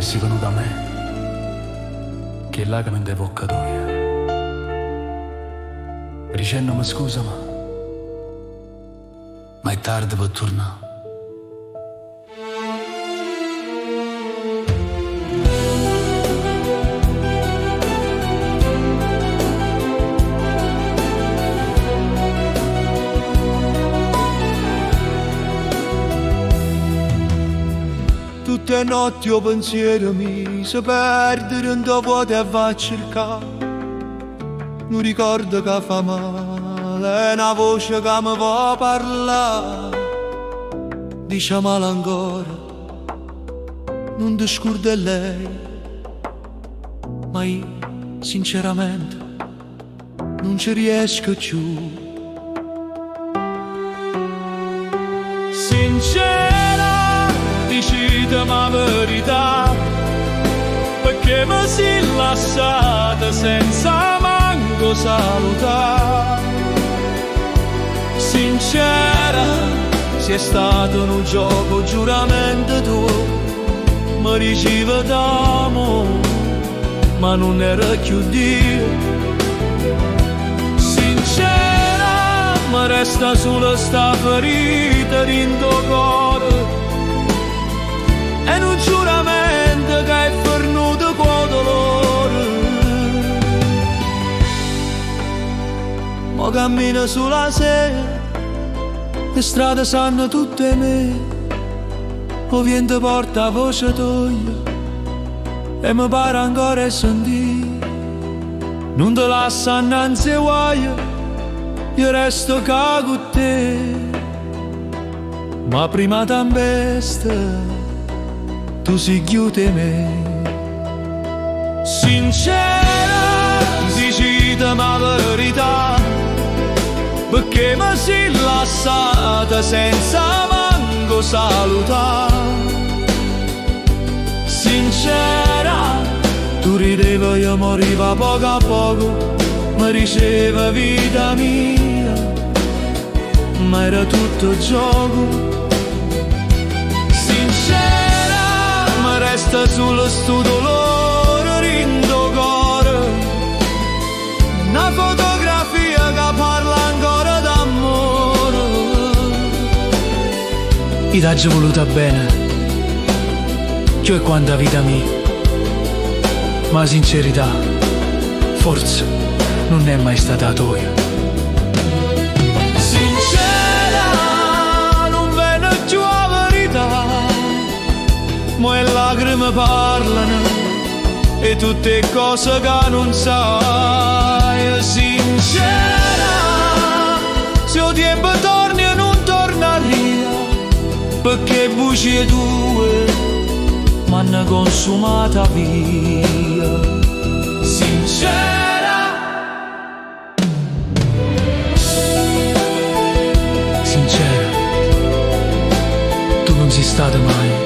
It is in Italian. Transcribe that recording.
che si venuta a me, che là che mi devo caduia. Dicendami scusa ma è tardi per tornare. Tutte notti o pensiero mi si perde dentro vuoto e va a cercare. Non ricordo che fa male, è una voce che mi va a parlare. Diciamolo ancora, non ti scordi lei. Ma io, sinceramente, non ci riesco più. Sincera, dicitemi la verità, perché mi si lasciata senza manco salutare. Sincera, se è stato un gioco giuramento tuo, mi diceva d'amore, ma non era più Dio. Sincera, mi resta solo sta ferita dentro cuore, è un giuramento che è fornuto con dolore. Mo cammino sulla sera, le strade sanno tutte me, o vento porta a voce tua e mi pare ancora di sentire. Non te lascio annanzi guaio, io resto qua con te, ma prima tempesta tu si chiude me. Sincera, dicitemi la verità, perché mi si lasciata senza manco salutare. Sincera, tu ridevi, io moriva poco a poco, mi diceva vita mia, ma era tutto gioco. Resta sullo sto dolore rindo cuore, una fotografia che parla ancora d'amore. Io t'ho voluta bene, che è quanta vita mia, ma la sincerità forse non è mai stata tua. Sincera, non venne più la verità, mo le lacrime parlano e tutte cose che non sai. Sincera, se il tempo torni e non torna via, perché bugie tue m'hanno consumata via. Sincera, Sincera, tu non sei stata mai